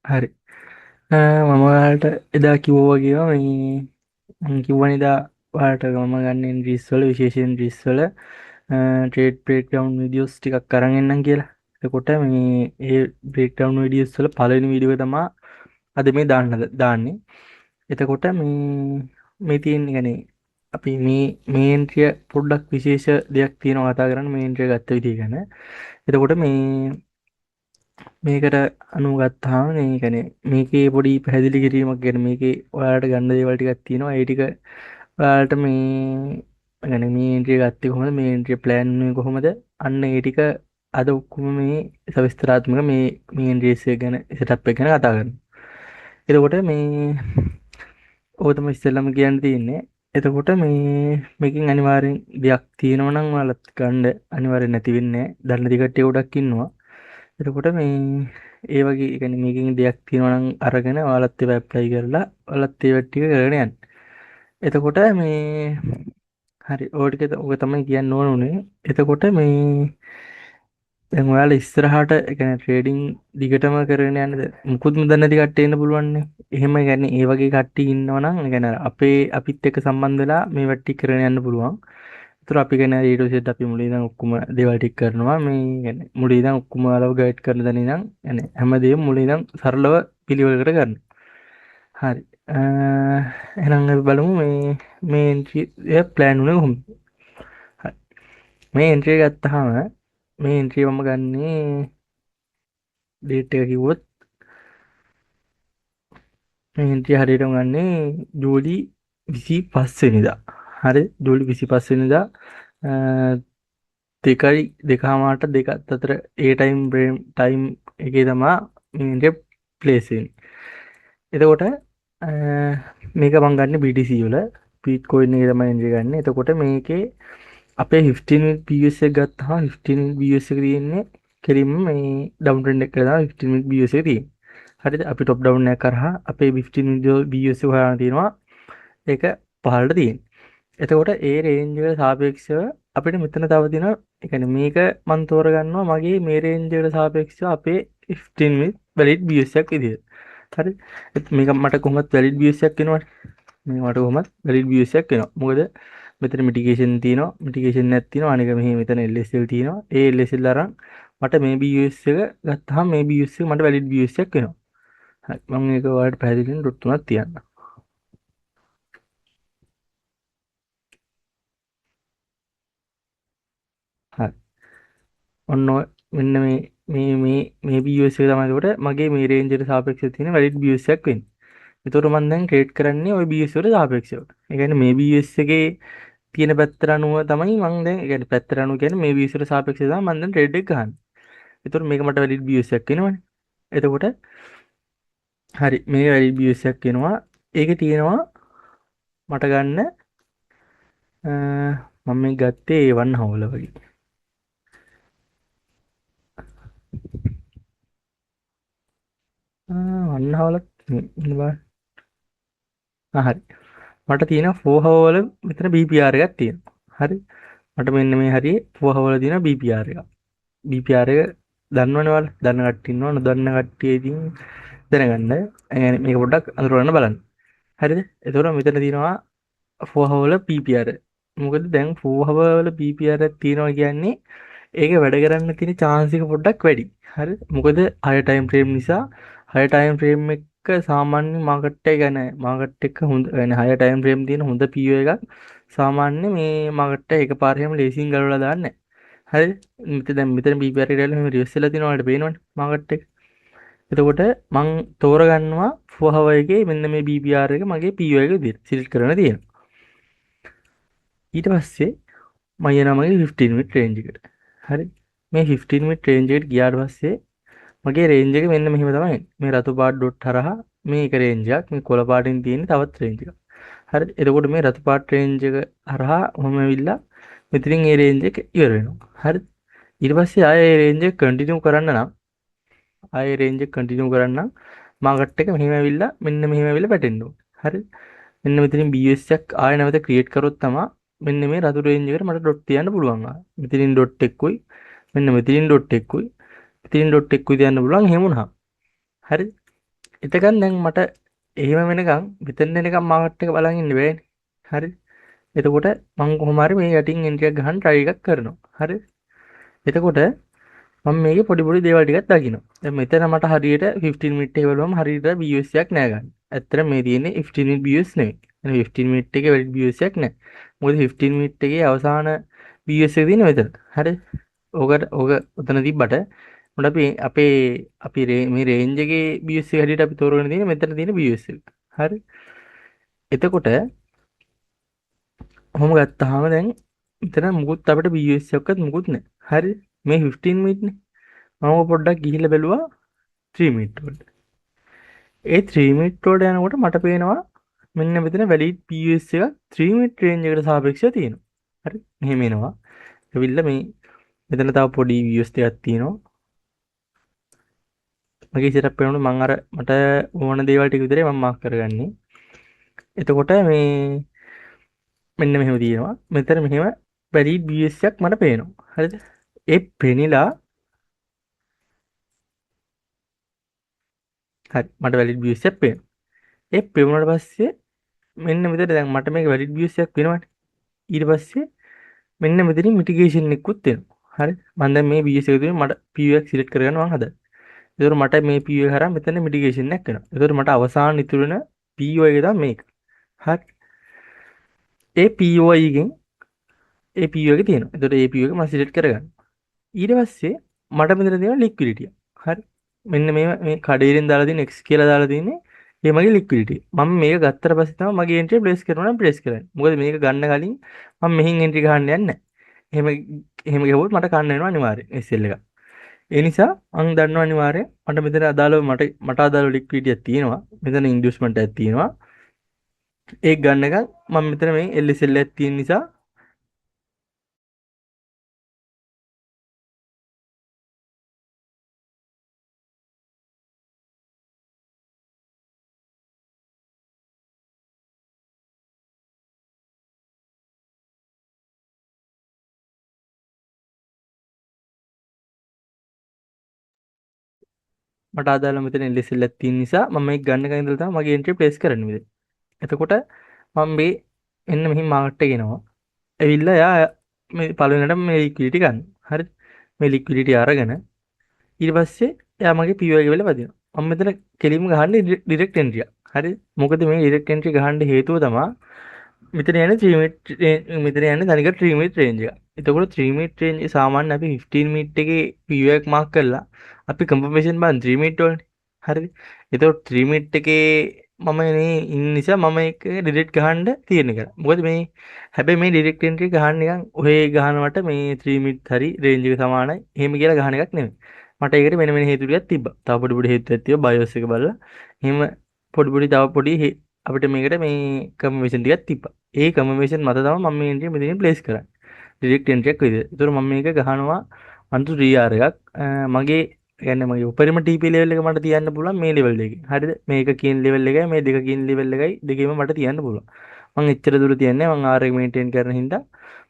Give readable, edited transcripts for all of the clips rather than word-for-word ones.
හරි. මම ඔයාලට එදා කිව්වා වගේම මේ මම කිව්වනේ එදා ඔයාලට මම ගන්න ඉන්ට්‍රීස් වල විශේෂ ඉන්ට්‍රීස් වල ට්‍රේඩ් බ්‍රේක්ඩවුන් වීඩියෝස් ටිකක් අරන් එන්නම් කියලා. එතකොට මේ ඒ බ්‍රේක්ඩවුන් වීඩියෝස් වල පළවෙනි වීඩියෝ එක තමයි අද මේ දාන්නේ. එතකොට මේ තියෙන يعني අපි මේ එන්ට්‍රිය පොඩ්ඩක් විශේෂ දෙයක් තියෙනවා කතා කරන්න මේ එන්ට්‍රිය ගත්ත විදිහ ගැන. එතකොට මේකට අනුගත්තාම මේ කියන්නේ මේකේ පොඩි පැහැදිලි කිරීමක් ගැන මේකේ ඔයාලට ගන්න දේවල් ටිකක් තියෙනවා. ඒ ටික ඔයාලට يعني මේ එන්ට්‍රිය ගත්තේ කොහොමද? මේ එන්ට්‍රිය ප්ලෑන් වුනේ කොහොමද? අන්න ඒ ටික අද ඔක්කොම මේ සවිස්තරාත්මක මේ එන්ට්‍රීස් එක ගැන සෙටප් එක ගැන කතා කරනවා. එතකොට ඕක තමයි ඉස්සෙල්ලාම කියන්න තියෙන්නේ. එතකොට මේකෙන් අනිවාර්යෙන් දෙයක් තියෙනවා නම් ඔයාලත් ගන්න අනිවාර්යෙන් නැති වෙන්නේ නැහැ. දන්න දි කට්ටිය ගොඩක් ඉන්නවා. එතකොට ඒ වගේ يعني මේකෙන් දෙයක් තියෙනවා නම් අරගෙන ඔයාලත් ඒව ඇප්ලයි කරලා ඔයාලත් ඒව ටික කරගෙන යන්න. එතකොට හරි ඔය තමයි කියන්න ඕන උනේ. එතකොට දැන් ඔයාලා ඉස්සරහට ඒ කියන්නේ ට්‍රේඩින් දිගටම කරගෙන යන්නද මුකුත්ම දන්නේ නැති කට්ටිය ඉන්න පුළුවන් නේ. එහෙම يعني ඒ වගේ කට්ටිය ඉන්නවා නම් ඒ කියන්නේ අපිත් එක්ක සම්බන්ධ වෙලා මේ වැටි කරගෙන යන්න පුළුවන්. ඒතර අපි කියන ඊට පස්සේ අපි මුලින් ඉඳන් ඔක්කොම දේවල් ටික කරනවා. මේ يعني මුලින් ඉඳන් ඔක්කොම අලව ගයිඩ් කරන දණේ ඉඳන් يعني හැමදේම මුලින් ඉඳන් සරලව පිළිවෙලකට කරනවා. හරි. එහෙනම් අපි බලමු මේ එන්ට්‍රි එක ප්ලෑන් උනේ කොහොමද? හරි. මේ එන්ට්‍රි එක ගත්තාම මේ එන්ට්‍රි මම ගන්නේ ඩේට් එක කිව්වොත් මේ එන්ට්‍රි හරියටම ගන්නේ ජූලි 25 වෙනිදා. හරි. ජූලි 25 වෙනිදා දෙකයි දෙකමාරට දෙකත් අතර ඒ ටයිම් එකේ තමයි මේ එන්ට්‍රි ප්ලේස් වෙන්නේ. එතකොට මේක මම ගන්න BTC වල බීට්කොයින් එකේ තමයි එන්ට්‍රි ගන්න. එතකොට මේකේ අපේ 15 minute BUS එක ගත්තාම 15 minute BUS එක තියෙන්නේ කෙලින්ම මේ ඩවුන් ට්‍රෙන්ඩ් එක කරලා 15 minute BUS එක තියෙන්නේ. හරිද? අපි টপ ඩවුන් එක කරහා අපේ 15 minute BUS එක හොයාගෙන තියෙනවා. ඒක පහළට තියෙන්නේ. එතකොට ඒ රේන්ජ් එකට සාපේක්ෂව අපිට මෙතන තව තියෙනවා. ඒ කියන්නේ මේක මම තෝරගන්නවා මගේ මේ රේන්ජ් එකට සාපේක්ෂව අපේ 15 minute valid BUS එකක් විදියට. හරිද? මේක මට කොහොමද valid BUS එකක් වෙනවනේ. මේක මට කොහොමද valid BUS එකක් වෙනවා. මොකද මෙතන මිටිගේෂන් තියෙනවා. මිටිගේෂන් එකක් තියෙනවා. අනික මෙතන LSL තියෙනවා. ඒ LSL අරන් මට මේ BUS එක ගත්තාම මේ BUS එක මට valid BUS එකක් වෙනවා. හරි. මම මේක ඔයාලට පැහැදිලිව ඩොට් තුනක් තියන්නම්. හරි. ඔන්න මෙන්න මේ BUS එක තමයි ඒකට මගේ මේ රේන්ජ් එකට සාපේක්ෂව තියෙන valid BUS එකක් වෙන්නේ. ඒතකොට මම දැන් ට්‍රේඩ් කරන්නේ ওই BUS වලට සාපේක්ෂව. ඒ කියන්නේ මේ BUS එකේ තියෙන පැත්තට අනුව තමයි මම දැන් ඒ කියන්නේ පැත්තට අනුව කියන්නේ මේ BUS වලට සාපේක්ෂව තමයි මම දැන් ට්‍රේඩ් එක ගහන්නේ. ඒතකොට මේක මට valid BUS එකක් වෙනවනේ. එතකොට හරි මේ valid BUS එකක් වෙනවා. ඒකේ තියෙනවා මට ගන්න මම මේ ගත්තේ A1 හවුල වගේ. වන්න හවලක් ඉන්න බලන්න. හරි. මට තියෙනවා 4 හවුල මෙතන BPR එකක් තියෙනවා. හරි. මට මෙන්න මේ හරියේ 4 හවුල තියෙනවා BPR එකක්. BPR එක දන්නවනේ ඔයාලා. දන්න කට්ටිය ඉන්නවා. නොදන්න කට්ටිය ඉතින් දැනගන්න. මේක පොඩ්ඩක් අඳුරගන්න බලන්න. හරිද? එතකොට මෙතන තියෙනවා 4 හවුල PPR. මොකද දැන් 4 හවුල PPR එකක් තියෙනවා කියන්නේ ඒක වැඩ කරන්න තියෙන chance එක පොඩ්ඩක් වැඩි. හරිද? මොකද high time frame නිසා high time frame එක සාමාන්‍ය මාකට් එක ගැන මාකට් එක හොඳ يعني high time frame තියෙන හොඳ PO එකක් සාමාන්‍ය මේ මාකට් එක එකපාරටම ලේසියෙන් ගලවලා දාන්නේ නැහැ. හරිද? මෙතන BPR එකට මෙහෙම රිවර්ස් වෙලා තියෙනවා වලට පේනවනේ මාකට් එක. එතකොට මං තෝරගන්නවා 4 hour එකේ මෙන්න මේ BPR එක මගේ PO එක විදිහට සිලෙක්ට් කරන්න තියෙනවා. ඊට පස්සේ මම යනවා මගේ 15 minute range එකට. හරි. මේ 15 minute range එකට ගියාට පස්සේ මගේ රේන්ජ් එක මෙන්න මෙහෙම තමයි. මේ රතු පාට ඩොට් හරහා මේක රේන්ජ් එකක්. මේ කොළ පාටින් තියෙන තවත් රේන්ජ් එකක්. හරිද? එතකොට මේ රතු පාට රේන්ජ් එක හරහා ඔහම ඇවිල්ලා මෙතනින් මේ රේන්ජ් එක ඉවර වෙනවා. හරිද? ඊට පස්සේ ආයෙ මේ රේන්ජ් එක කන්ටිනියු කරන්න නම් ආයෙ රේන්ජ් එක කන්ටිනියු කරන්න නම් මාකට් එක මෙහෙම ඇවිල්ලා මෙන්න මෙහෙම ඇවිල්ලා පැටෙන්න ඕනේ. හරිද? මෙන්න මෙතනින් BS එකක් ආයෙ නැවත ක්‍රියේට් කරොත් තමයි මෙන්න මේ රතු රේන්ජ් එකට මට ඩොට් තියන්න පුළුවන්. මෙතනින් ඩොට් එකකුයි මෙන්න මෙතනින් ඩොට් එකකුයි 3 ඩොට් එකකුයි තියන්න පුළුවන් එහෙම වුණා. හරිද? එතකන් දැන් මට එහෙම වෙනකන් මෙතන එනකන් මාකට් එක බලන් ඉන්න බෑනේ. හරි. එතකොට මම කොහොම හරි මේ යටින් එන්ට්‍රි එකක් ගහන්න try එකක් කරනවා. හරි. එතකොට මම මේකේ පොඩි පොඩි දේවල් ටිකක් දකිනවා. දැන් මෙතන මට හරියට 15 මිනිත් එක බලුවම හරියට BUS එකක් නෑ ගන්න. ඇත්තට මේ තියෙන්නේ 15 මිනිත් BUS නෙවෙයි. එන 15 මිනිත් එකේ වැඩි BUS එකක් නෑ. මොකද 15 මිනිත් එකේ අවසාන BUS එක තියෙන්නේ මෙතන. හරි. ඕක උතන තිබ්බට උඩ අපි මේ රේන්ජ් එකේ BUS එක හැටියට අපි තෝරගෙන තියෙන්නේ මෙතන තියෙන BUS එක. හරි. එතකොට ඔහොම ගත්තාම දැන් මෙතන මුකුත් අපිට BUS එකක්වත් මුකුත් නැහැ. හරි. මේ 15 මිනිත්නේ. මම පොඩ්ඩක් ගිහිල්ලා බැලුවා 3 මිනිත් වලට. ඒ 3 මිනිත් වලට යනකොට මට පේනවා මෙන්න මෙතන වැලිඩ් PUS එකක් 3 මිනිත් රේන්ජ් එකට සාපේක්ෂව තියෙනවා. හරි. මෙහෙම එනවා. ඇවිල්ලා මේ මෙතන තව පොඩි views ටිකක් තියෙනවා. මගේ setup වෙනකොට මම අර මට ඕන දේවල් ටික විතරයි මම මාක් කරගන්නේ. එතකොට මේ මෙන්න මෙහෙම තියෙනවා. මෙතන මෙහෙම වැලිඩ් BS එකක් මට පේනවා. හරිද? ඒ පෙනිලා හරි මට වැලිඩ් BS එකක් පේනවා. ඒ පෙවුනට පස්සේ මෙන්න මෙතන දැන් මට මේක වැලිඩ් BS එකක් වෙනවනේ. ඊට පස්සේ මෙන්න මෙතනින් මිටිගේෂන් එකකුත් එනවා. හරි? මම දැන් මේ BS එක තුලින් මට PU එක සිලෙක්ට් කරගන්න මම හදන්නේ. ඒතකොට මට මේ PU එක හරහා මෙතන මිටිගේෂන් එකක් එනවා. ඒතකොට මට අවසාන ඉතුරු වෙන PO එක තමයි මේක. හරි. ඒ PO එකෙන් ඒ PO එක තියෙනවා. ඒතකොට ඒ PO එක මම සිලෙක්ට් කරගන්න. ඊට පස්සේ මට මෙතන තියෙනවා ලික්විඩිටිය. හරි. මෙන්න මේ කඩේරින් දාලා තියෙන X කියලා දාලා තියෙන්නේ මේ මගේ ලික්විඩිටිය. මම මේක ගත්තට පස්සේ තමයි මගේ එන්ට්‍රි ප්ලේස් කරනවා නම් ප්ලේස් කරන්නේ. මොකද මේක ගන්න කලින් මම මෙහින් එන්ට්‍රි ගහන්න යන්නේ නැහැ. එහෙම එහෙම ගහුවොත් මට කන්න වෙනවා අනිවාර්යෙන් SL එක. ඒ නිසා මම දන්නවා අනිවාර්යෙන් මට මෙතන අදාළව මට අදාළව ලික්විඩිටියක් තියෙනවා. මෙතන ඉන්ඩියුස්මන්ට් එකක් තියෙනවා. ඒක ගන්න එක මම මෙතන මේ LSL එකක් තියෙන නිසා මට අදාළ මෙතන LSL එකක් තියෙන නිසා මම මේක ගන්න එක ඉඳලා තමයි මගේ එන්ට්‍රි ප්ලේස් කරන්නේ මෙතන. එතකොට මම මේ එන්න මෙහි මාකට් එක එනවා. ඇවිල්ලා එයා මේ පළවෙනියට මේ ලික්විඩිටි ගන්න. හරිද? මේ ලික්විඩිටි අරගෙන ඊට පස්සේ එයා මගේ PO එක වෙල වදිනවා. මම මෙතන කෙලින්ම ගහන්නේ ඩිරෙක්ට් එන්ට්‍රි එක. හරිද? මොකද මේ ඩිරෙක්ට් එන්ට්‍රි ගහන්න හේතුව තමයි මෙතන යන්නේ 3 මිනිත් මෙතන යන්නේ තනිකර 3 මිනිත් රේන්ජ් එක. එතකොට 3 මිනිත් රේන්ජ් සාමාන්‍ය අපි 15 මිනිත් එකේ PO එක මාක් කරලා අපි කන්ෆර්මේෂන් බලන 3 මිනිත් වලනේ. හරිද? එතකොට 3 මිනිත් එකේ මම මේ ඉන්න නිසා මම ඒක ඩිලීට් ගහන්න තියෙන කරා. මොකද මේ හැබැයි මේ ඩිරෙක්ට් එන්ට්‍රි ගහන්න නිකන් ඔහේ ගහනවට මේ 3 මිනිත් හරි රේන්ජ් එක සමානයි. එහෙම කියලා ගහන එකක් නෙමෙයි. මට ඒකට වෙන වෙන හේතු ටිකක් තිබ්බා. තව පොඩි පොඩි හේතු ටිකක් තිබ්බා BIOS එක බලලා. එහෙම පොඩි පොඩි තව පොඩි අපිට මේකට මේ කන්ෆර්මේෂන් ටිකක් තිබ්බා. ඒ කන්ෆර්මේෂන් මත තමයි මම මේ එන්ට්‍රි මෙතනින් ප්ලේස් කරන්නේ. ඩිරෙක්ට් එන්ට්‍රි එකක් විදිහට. ඒතර මම මේක ගහනවා 1-3R එකක්. මගේ කියන්නේ මගේ උපරිම TP ලෙවල් එක මට තියන්න පුළුවන් මේ ලෙවල් එකේ. හරිද? මේක කියන ලෙවල් එකයි මේ දෙක කියන ලෙවල් එකයි දෙකේම මට තියන්න පුළුවන්. මම එච්චර දුර තියන්නේ මම R එක මේන්ටේන් කරන හින්දා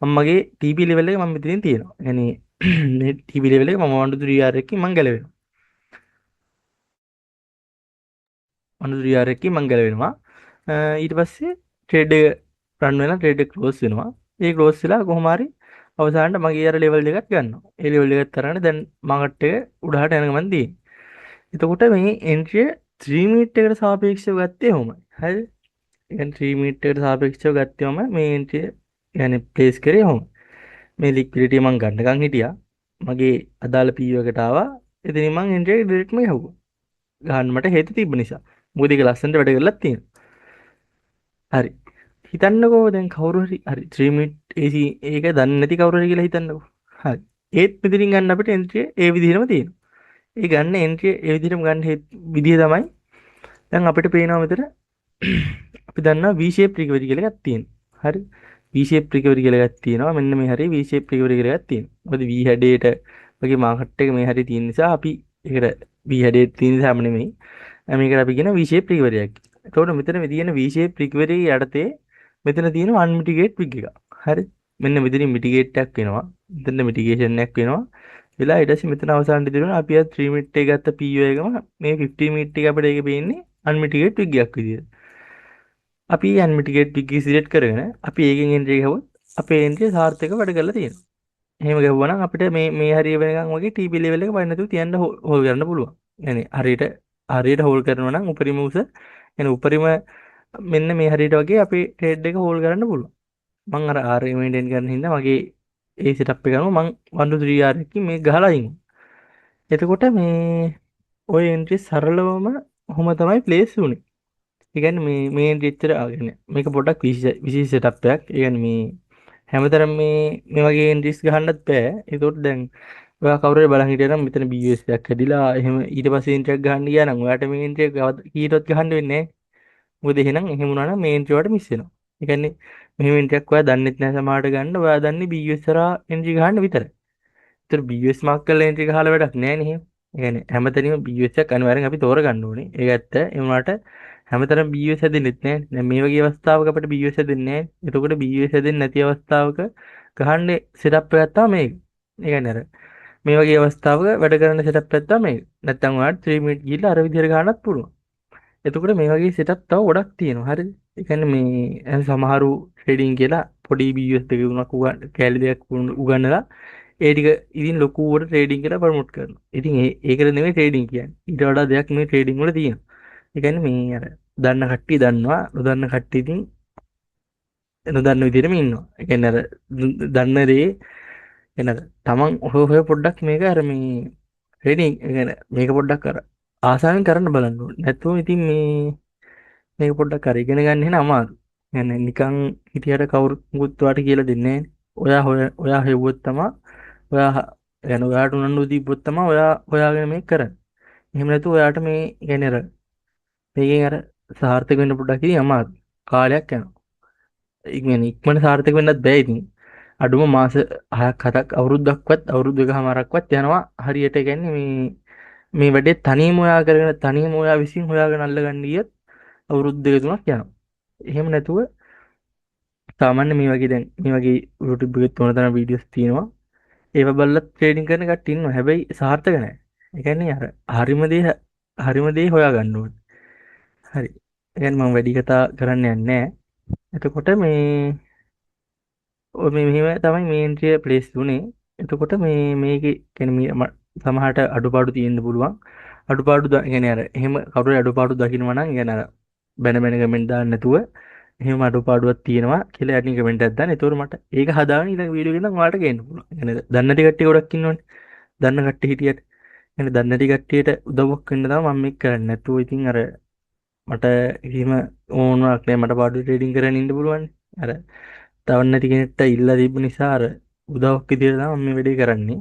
මම මගේ TP ලෙවල් එක මම මෙතනින් තියෙනවා. يعني මේ TP ලෙවල් එක මම 1-3R එකකින් මම ගැලවෙනවා. 1-3R එකකින් මම ගැලවෙනවා. ඊට පස්සේ ට්‍රේඩ් එක රන් වෙලා ට්‍රේඩ් එක ක්ලෝස් වෙනවා. ඒ ක්ලෝස් වෙලා කොහොම හරි අවසානට මගේ අර ලෙවල් එකක් ගන්නවා. ඒ ලෙවල් එකත් තරන්නේ දැන් මාකට් එක උඩහට යන ගමන් තියෙන්නේ. එතකොට මේ එන්ට්‍රිය 3 මිනිත් එකට සාපේක්ෂව ගත්තේ කොහොමද? හරිද? ඒ කියන්නේ 3 මිනිත් එකට සාපේක්ෂව ගත්තේම මේ එන්ට්‍රිය يعني ප්ලේස් කරේ කොහොමද? මේ ලික්විඩිටි මම ගන්නකම් හිටියා. මගේ අදාළ PO එකට ආවා. එතනින් මම එන්ට්‍රිය එක ඩිරෙක්ට්ම ගහුවා. ගහන්න මට හේතු තිබ්බ නිසා. මොකද ඒක ලස්සනට වැඩ කරලා තියෙනවා. හරි. හිතන්නකෝ දැන් කවුරු හරි 3 මිනිත් AC ඒක දන්නේ නැති කවුරු හරි කියලා හිතන්නකෝ. හරි. ඒත් මෙතනින් ගන්න අපිට එන්ට්‍රිය ඒ විදිහටම තියෙනවා. ඒ ගන්න එන්ට්‍රිය ඒ විදිහටම ගන්න විදිහ තමයි දැන් අපිට පේනවා මෙතන අපි දන්නවා V shape recovery කියලා එකක් තියෙනවා. හරි. V shape recovery කියලා එකක් තියෙනවා. මෙන්න මේ හරිය V shape recovery කියලා එකක් තියෙනවා. මොකද V හැඩයට වගේ මාකට් එක මේ හරිය තියෙන නිසා අපි ඒකට V හැඩයට තියෙන නිසාම නෙමෙයි. මේකට අපි කියන V shape recovery එකක්. එතකොට මෙතන මේ තියෙන V shape recovery යටතේ මෙතන තියෙන unmitigate wig එක. හරි. මෙන්න මෙතනින් mitigate එකක් වෙනවා. මෙතන mitigation එකක් වෙනවා. වෙලා ඊට පස්සේ මෙතන අවසානයේ දිනුන අපි අර 3 මිනිත් එක ගත්ත PO එකම මේ 15 මිනිත් එක අපිට ඒක පේන්නේ අන්මිටිගේට් විග් එකක් විදියට. අපි අන්මිටිගේට් විග් එක සිලෙක්ට් කරගෙන අපි ඒකෙන් එන්ට්‍රි ගහුවොත් අපේ එන්ට්‍රිය සාර්ථකව වැඩ කරලා තියෙනවා. එහෙම ගැහුවා නම් අපිට මේ හරිය වෙනකන් වගේ TP level එක වයින් නැතුව තියන්න හොල් කරන්න පුළුවන්. يعني හරියට හෝල් කරනවා නම් උපරිම උස يعني උපරිම මෙන්න මේ හරියට වගේ අපේ ට්‍රේඩ් එක හෝල් කරන්න පුළුවන්. මම අර RM මේන්ටේන් කරන හින්දා මගේ ඒ සෙටප් එක අනුව මම 1 to 3 R එකකින් මේක ගහලා ඉන්නවා. එතකොට මේ ওই එන්ට්‍රි සරලවම ඔහොම තමයි ප්ලේස් වුනේ. ඒ කියන්නේ මේ එන්ට්‍රි එච්චර يعني මේක පොඩ්ඩක් විශේෂ සෙටප් එකක්. ඒ කියන්නේ මේ හැමතරම් මේ වගේ එන්ට්‍රීස් ගහන්නත් බෑ. ඒකට දැන් ඔයා කවුරු හරි බලන් හිටියනම් මෙතන BUS එකක් හැදිලා එහෙම ඊට පස්සේ එන්ට්‍රි එකක් ගහන්න ගියා නම් ඔයාට මේ එන්ට්‍රි එක කීයටවත් ගහන්න වෙන්නේ නැහැ. මොකද එහෙනම් එහෙම වුණා නම් මේ එන්ට්‍රි වලට මිස් වෙනවා. ඒ කියන්නේ මෙහෙම එන්ට්‍රි එකක් ඔයා දන්නෙත් නැහැ සමහරට ගන්න. ඔයා දන්නේ BUS හරහා එන්ට්‍රි ගහන්න විතරයි. ඒතර BUS මාක් කරලා එන්ට්‍රි ගහලා වැඩක් නැහැ නේ එහෙම. ඒ කියන්නේ හැමතැනම BUS එකක් අනිවාර්යෙන් අපි තෝරගන්න ඕනේ. ඒක ඇත්ත. ඒ වුණාට හැමතැනම BUS හැදෙන්නෙත් නැහැ. දැන් මේ වගේ අවස්ථාවක අපිට BUS හැදෙන්නේ නැහැ. එතකොට BUS හැදෙන්නේ නැති අවස්ථාවක ගහන්නේ සෙටප් එකක් තමයි මේක. ඒ කියන්නේ අර මේ වගේ අවස්ථාවක වැඩ කරන සෙටප් එකක් තමයි මේක. නැත්තම් ඔයාලට 3 මිනිත් ගිහිල්ලා අර විදිහට ගන්නත් පුළුවන්. එතකොට මේ වගේ සෙටප් තව ගොඩක් තියෙනවා. හරිද? ඒ කියන්නේ මේ සමහරු ට්‍රේඩින් කියලා පොඩි BUS දෙකක් උනක් කෑලි දෙකක් උගන්නලා ඒ ටික ඉතින් ලොකුවට ට්‍රේඩින් කියලා ප්‍රොමෝට් කරනවා. ඉතින් ඒකට නෙමෙයි ට්‍රේඩින් කියන්නේ. ඊට වඩා දෙයක් මේ ට්‍රේඩින් වල තියෙනවා. ඒ කියන්නේ මේ අර දන්න කට්ටිය දන්නවා, නොදන්න කට්ටිය ඉතින් නොදන්න විදිහටම ඉන්නවා. ඒ කියන්නේ අර දන්න දේ එනද තමන් ඔහොය පොඩ්ඩක් මේක අර මේ ට්‍රේඩින් ඒ කියන්නේ මේක පොඩ්ඩක් අර ආසාවෙන් කරන්න බලන්න ඕනේ. නැත්නම් ඉතින් මේක පොඩ්ඩක් අර ඉගෙන ගන්න එන අමාරු. يعني නිකන් හිටියට කවුරුත් මුකුත් ඔයාලට කියලා දෙන්නේ නැහැ. ඔයා හෙව්වොත් තමයි ඔයා يعني ඔයාට උනන්දු දීපොත් තමයි ඔයා හොයාගෙන මේක කරන්නේ. එහෙම නැතුව ඔයාට මේ يعني අර මේකෙන් අර සාර්ථක වෙන්න පොඩ්ඩක් ඉතින් අමාරු. කාලයක් යනවා. ඉක්මනට සාර්ථක වෙන්නත් බෑ ඉතින්. අඩුම මාස 6ක් 7ක් අවුරුද්දක්වත් අවුරුදු එකමාරක්වත් යනවා. හරියට කියන්නේ මේ වැඩේ තනියම ඔයා කරගෙන තනියම ඔයා විසින් හොයාගෙන අල්ලගන්න ගියත් අවුරුදු දෙක තුනක් යනවා. එහෙම නැතුව සාමාන්‍ය මේ වගේ දැන් මේ වගේ YouTube එකේ තොන තන වීඩියෝස් තියෙනවා. ඒව බලලා ට්‍රේඩින් කරන කට්ටිය ඉන්නවා. හැබැයි සාර්ථක නැහැ. ඒ කියන්නේ අර හරිම දේ හොයා ගන්න ඕනේ. හරි. ඒ කියන්නේ මම වැඩි කතා කරන්න යන්නේ නැහැ. එතකොට ඔය මෙහෙම තමයි මේ එන්ට්‍රිය ප්ලේස් වුනේ. එතකොට මේකේ කියන්නේ සමහරට අඩුපාඩු තියෙන්න පුළුවන්. කියන්නේ අර එහෙම කවුරු හරි අඩුපාඩු දකින්නවා නම් يعني අර බැන කමෙන්ට් දාන්න නැතුව එහෙම අඩුපාඩුවක් තියෙනවා කියලා යටින් කමෙන්ට් එකක් දාන්න. ඒතකොට මට ඒක හදාගෙන ඊළඟ වීඩියෝ එකෙන් නම් ඔයාලට ගේන්න පුළුවන්. يعني දන්නේ නැති කට්ටිය ගොඩක් ඉන්නවනේ. දන්න කට්ටිය හිටියට. يعني දන්නේ නැති කට්ටියට උදව්වක් වෙන්න තමයි මම මේක කරන්නේ. නැතුව ඉතින් අර මට කිසිම ඕනක් නෑ මට පාඩු ට්‍රේඩින් කරන්න ඉන්න පුළුවන්. අර තවන්න නැති කෙනෙක්ට ඉල්ලා තිබ්බ නිසා අර උදව්වක් විදියට තමයි මම මේ වැඩේ කරන්නේ.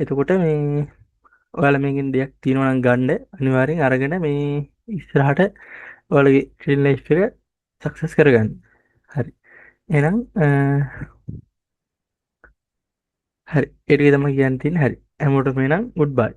එතකොට මේ ඔයාලා මේකෙන් දෙයක් තියෙනවා නම් ගන්න අනිවාර්යෙන් අරගෙන මේ ඉස්සරහට ඔයාලගේ ට්‍රේඩින් ලයිෆ් එක සක්සස් කරගන්න. හරි. එහෙනම් හරි. ඒ ටික තමයි කියන්න තියෙන්නේ. හරි. හැමෝටම එහෙනම් ගුඩ් බයි.